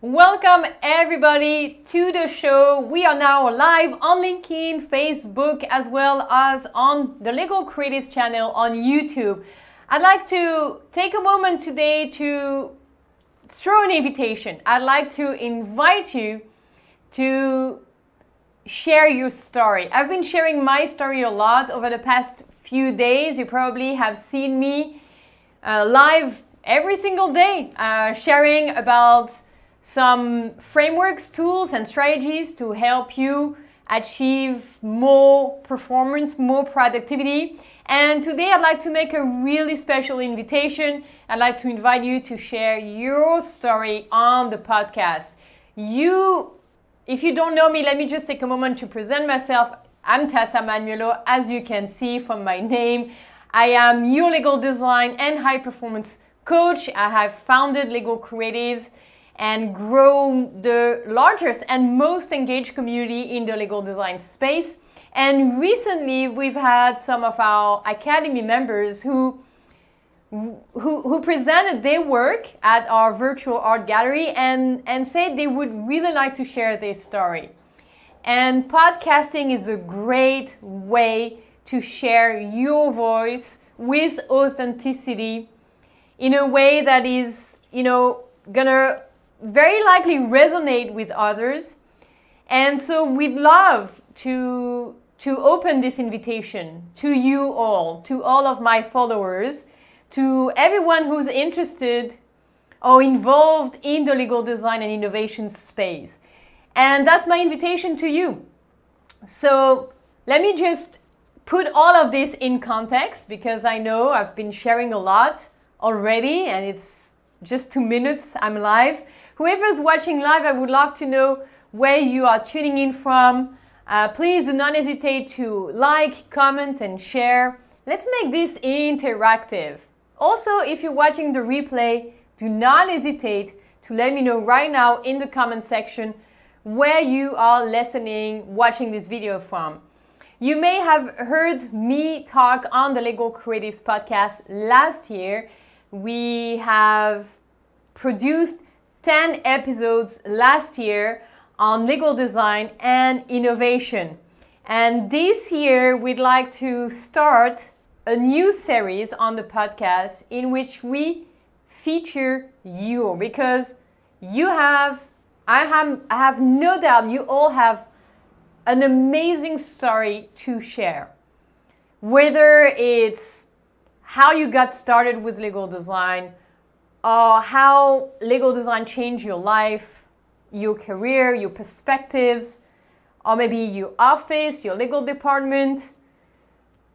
Welcome everybody to the show. We are now live on LinkedIn, Facebook, as well as on the Lego Creatives channel on YouTube. I'd like to take a moment today to throw an invitation. I'd like to invite you to share your story. I've been sharing my story a lot over the past few days. You probably have seen me live every single day sharing about some frameworks, tools, and strategies to help you achieve more performance, more productivity. And today I'd like to make a really special invitation. I'd like to invite you to share your story on the podcast. If you don't know me, let me just take a moment to present myself. I'm Tassa Magnuolo, as you can see from my name. I am your Lego design and high performance coach. I have founded Lego Creatives and grown the largest and most engaged community in the Lego design space. And recently we've had some of our academy members who presented their work at our virtual art gallery and said they would really like to share their story. And podcasting is a great way to share your voice with authenticity in a way that is, gonna very likely resonate with others. And so we'd love to open this invitation to you all, to all of my followers, to everyone who's interested or involved in the Lego design and innovation space. And that's my invitation to you. So let me just put all of this in context, because I know I've been sharing a lot already and it's just 2 minutes, I'm live. Whoever's watching live, I would love to know where you are tuning in from. Please do not hesitate to like, comment, and share. Let's make this interactive. Also, if you're watching the replay, do not hesitate to let me know right now in the comment section where you are listening, watching this video from. You may have heard me talk on the Lego Creatives podcast last year. We have produced 10 episodes last year on Lego design and innovation. And this year we'd like to start a new series on the podcast in which we feature you, because I have no doubt you all have an amazing story to share. Whether it's how you got started with Lego design, or how Lego design changed your life, your career, your perspectives, or maybe your office, your Lego department,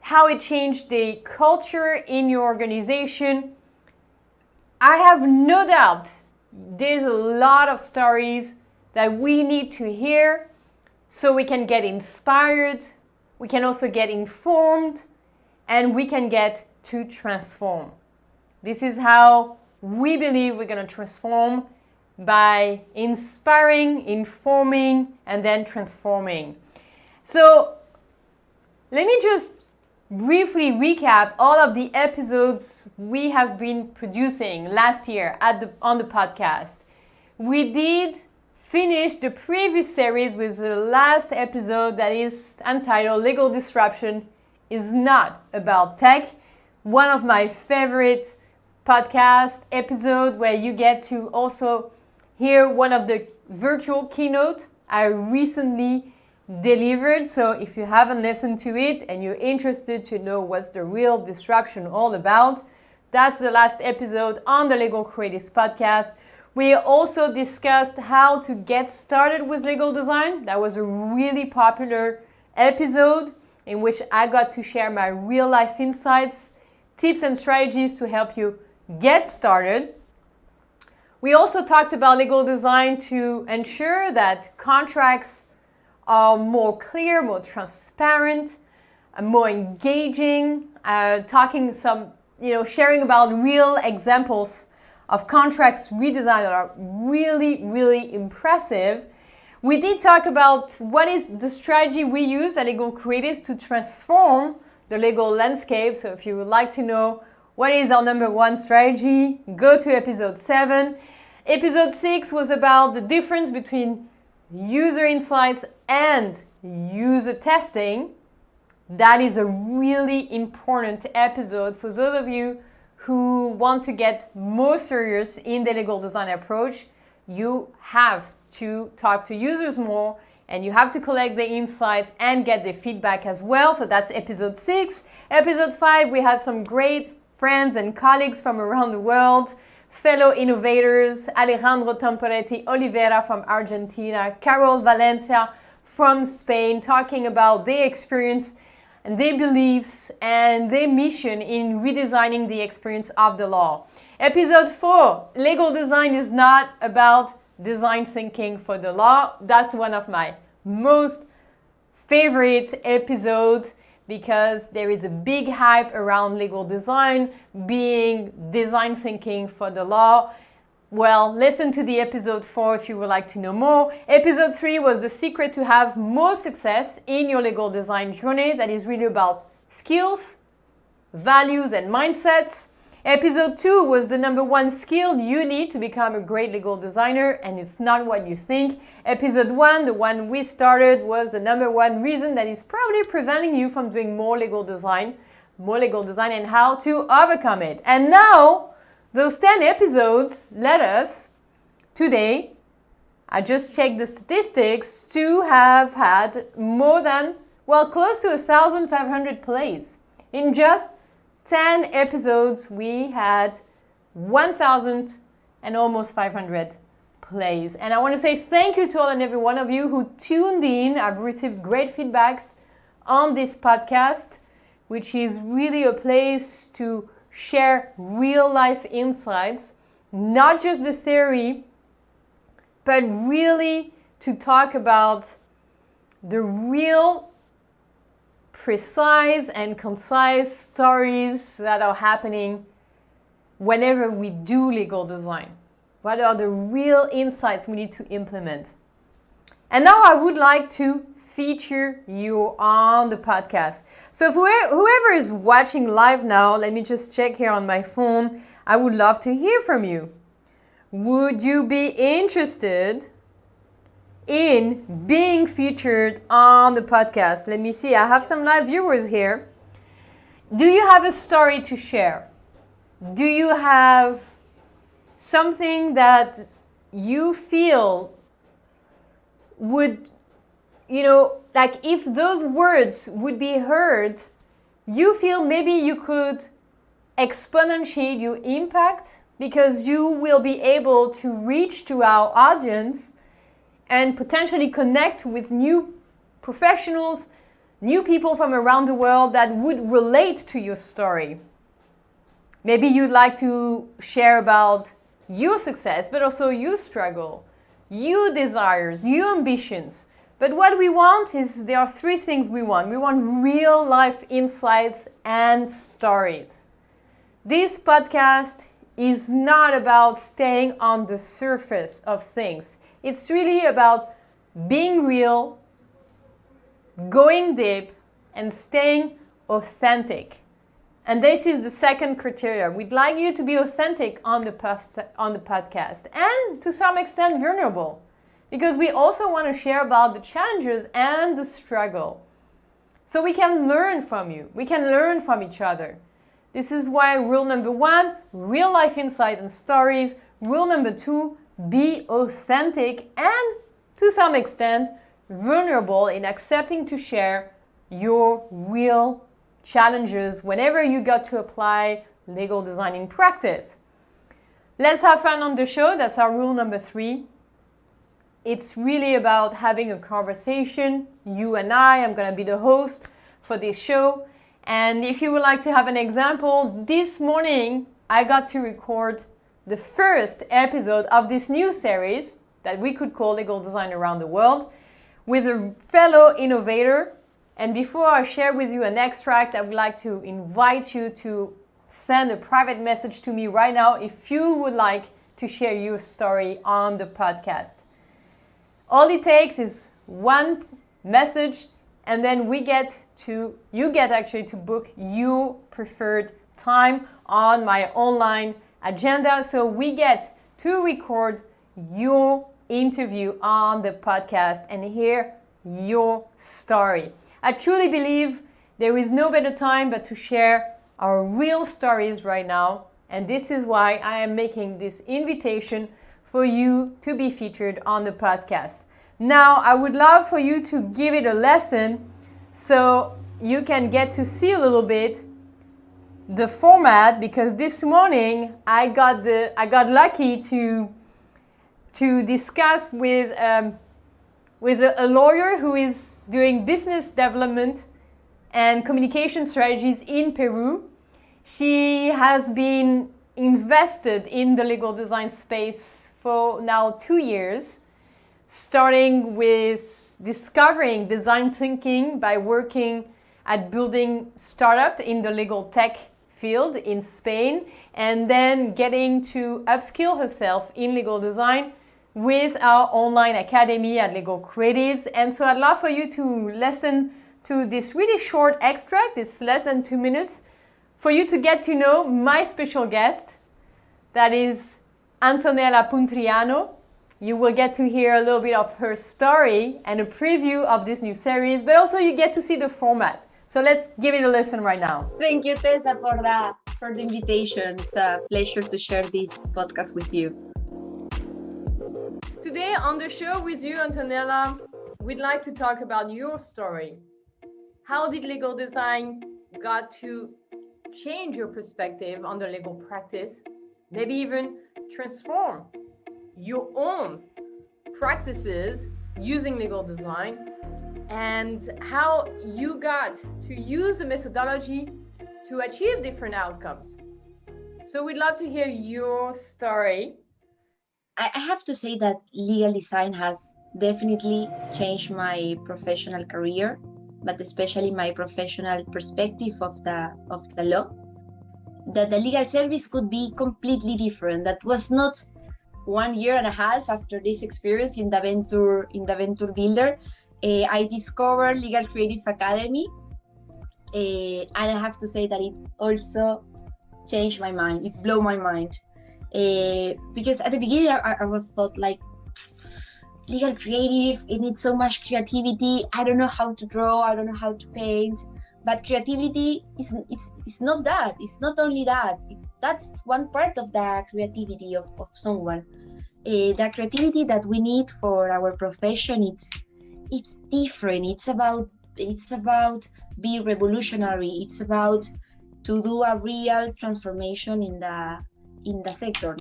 how it changed the culture in your organization. I have no doubt there's a lot of stories that we need to hear so we can get inspired, we can also get informed, and we can get to transform. This is how we believe we're going to transform, by inspiring, informing, and then transforming. So let me just briefly recap all of the episodes we have been producing last year on the podcast. We did finish the previous series with the last episode that is entitled Lego Disruption is Not About Tech. One of my favorite podcast episode, where you get to also hear one of the virtual keynote I recently delivered. So if you haven't listened to it and you're interested to know what's the real disruption all about, that's the last episode on the Lego Creatives podcast. We also discussed how to get started with Lego design. That was a really popular episode in which I got to share my real life insights, tips and strategies to help you get started. We also talked about Lego design to ensure that contracts are more clear, more transparent, more engaging, sharing about real examples of contracts redesigned that are really, really impressive. We did talk about what is the strategy we use at Lego Creatives to transform the Lego landscape. So if you would like to know what is our number one strategy, go to episode 7. Episode 6 was about the difference between user insights and user testing. That is a really important episode for those of you who want to get more serious in the legal design approach. You have to talk to users more, and you have to collect the insights and get the feedback as well. So that's episode 6. Episode 5, we had some great friends and colleagues from around the world, fellow innovators, Alejandro Temperetti Oliveira from Argentina, Carol Valencia from Spain, talking about their experience and their beliefs and their mission in redesigning the experience of the law. Episode 4, legal design is not about design thinking for the law. That's one of my most favorite episodes because there is a big hype around legal design being design thinking for the law. Well, listen to the episode 4 if you would like to know more. Episode 3 was the secret to have more success in your legal design journey. That is really about skills, values, and mindsets. Episode 2 was the number 1 skill you need to become a great legal designer, and it's not what you think. Episode 1, the one we started, was the number 1 reason that is probably preventing you from doing more legal design and how to overcome it. And now, those 10 episodes led us today, I just checked the statistics, to have had more than, close to 1,500 plays. In just 10 episodes, we had 1,000 and almost 500 plays. And I want to say thank you to all and every one of you who tuned in. I've received great feedbacks on this podcast, which is really a place to share real life insights, not just the theory, but really to talk about the real precise and concise stories that are happening whenever we do legal design. What are the real insights we need to implement? And now I would like to feature you on the podcast. So if whoever is watching live now, let me just check here on my phone. I would love to hear from you. Would you be interested in being featured on the podcast? Let me see. I have some live viewers here. Do you have a story to share? Do you have something that you feel would, like if those words would be heard, you feel maybe you could exponentiate your impact because you will be able to reach to our audience and potentially connect with new professionals, new people from around the world that would relate to your story. Maybe you'd like to share about your success, but also your struggle, your desires, your ambitions. But what we want is, there are 3 things we want. We want real life insights and stories. This podcast is not about staying on the surface of things. It's really about being real, going deep, and staying authentic. And this is the second criteria. We'd like you to be authentic on the podcast and to some extent vulnerable, because we also want to share about the challenges and the struggle. So we can learn from you. We can learn from each other. This is why rule number 1, real life insight and stories. Rule number 2, be authentic and, to some extent, vulnerable in accepting to share your real challenges whenever you got to apply legal design in practice. Let's have fun on the show. That's our rule number 3. It's really about having a conversation. You and I'm going to be the host for this show. And if you would like to have an example, this morning I got to record the first episode of this new series that we could call Legal Design Around the World with a fellow innovator. And before I share with you an extract, I would like to invite you to send a private message to me right now if you would like to share your story on the podcast. All it takes is one message, and then you get to book your preferred time on my online agenda. So we get to record your interview on the podcast and hear your story. I truly believe there is no better time but to share our real stories right now, and this is why I am making this invitation for you to be featured on the podcast. Now, I would love for you to give it a lesson so you can get to see a little bit the format, because this morning I got lucky to discuss with a lawyer who is doing business development and communication strategies in Peru. She has been invested in the legal design space for now 2 years, starting with discovering design thinking by working at building startup in the legal tech field in Spain, and then getting to upskill herself in legal design with our online academy at Legal Creatives. And so I'd love for you to listen to this really short extract, this less than 2 minutes, for you to get to know my special guest, that is Antonella Puntriano. You will get to hear a little bit of her story and a preview of this new series, but also you get to see the format. So let's give it a listen right now. Thank you, Tessa, for the invitation. It's a pleasure to share this podcast with you. Today on the show with you, Antonella, we'd like to talk about your story. How did legal design got to change your perspective on the legal practice? Maybe even transform your own practices using legal design, and how you got to use the methodology to achieve different outcomes. So we'd love to hear your story. I have to say that legal design has definitely changed my professional career, but especially my professional perspective of the law. That the legal service could be completely different. That was not 1 year and a half after this experience in the Venture Builder. I discovered Legal Creative Academy, and I have to say that it also changed my mind. It blew my mind, because at the beginning I was thought like, legal creative, it needs so much creativity. I don't know how to draw, I don't know how to paint. But creativity is not that. It's not only that. That's one part of the creativity of someone. The creativity that we need for our profession, it's different. It's about being revolutionary. It's about to do a real transformation in the sector.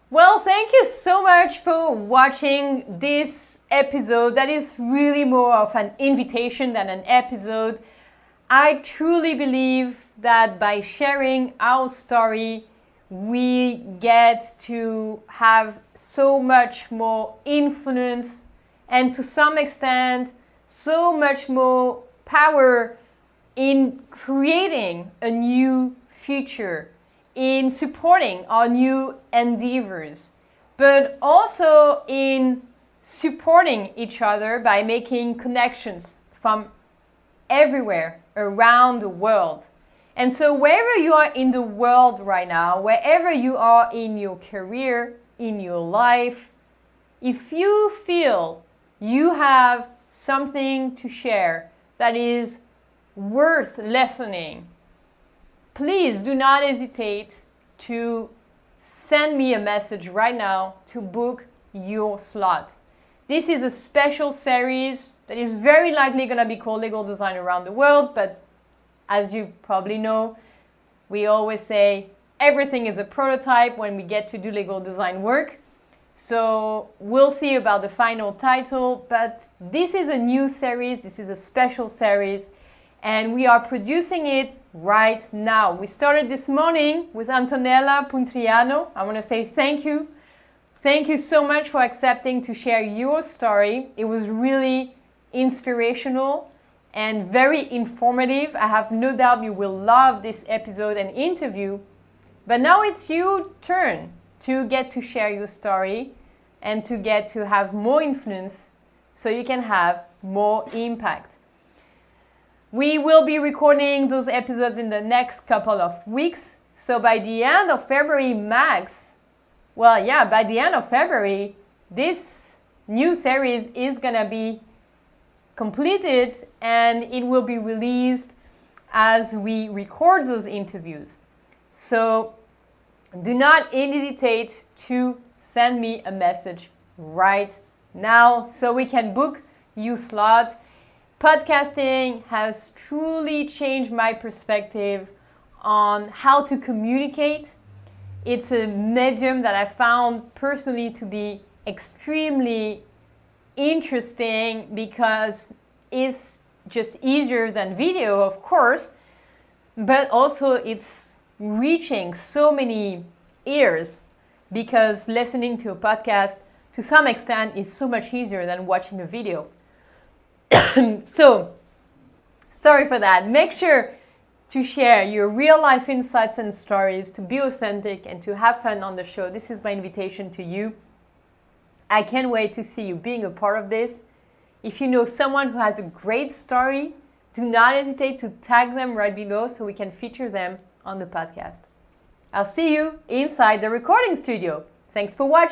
Well, thank you so much for watching this episode. That is really more of an invitation than an episode. I truly believe that by sharing our story, we get to have so much more influence and to some extent, so much more power in creating a new future, in supporting our new endeavors, but also in supporting each other by making connections from everywhere around the world. And so wherever you are in the world right now, wherever you are in your career, in your life, if you feel you have something to share that is worth listening, please do not hesitate to send me a message right now to book your slot. This is a special series that is very likely going to be called Legal Design Around the World, but as you probably know, we always say everything is a prototype when we get to do legal design work. So we'll see about the final title, but this is a new series, this is a special series, and we are producing it right now. We started this morning with Antonella Puntriano. I want to say thank you. Thank you so much for accepting to share your story. It was really inspirational and very informative. I have no doubt you will love this episode and interview. But now it's your turn to get to share your story and to get to have more influence so you can have more impact. We will be recording those episodes in the next couple of weeks. So by the end of February max, by the end of February, this new series is gonna be completed and it will be released as we record those interviews. So do not hesitate to send me a message right now so we can book you slot. Podcasting has truly changed my perspective on how to communicate. It's a medium that I found personally to be extremely interesting because it's just easier than video, of course, but also it's reaching so many ears because listening to a podcast to some extent is so much easier than watching a video. So, sorry for that. Make sure to share your real life insights and stories, to be authentic and to have fun on the show. This is my invitation to you. I can't wait to see you being a part of this. If you know someone who has a great story, do not hesitate to tag them right below so we can feature them on the podcast. I'll see you inside the recording studio. Thanks for watching.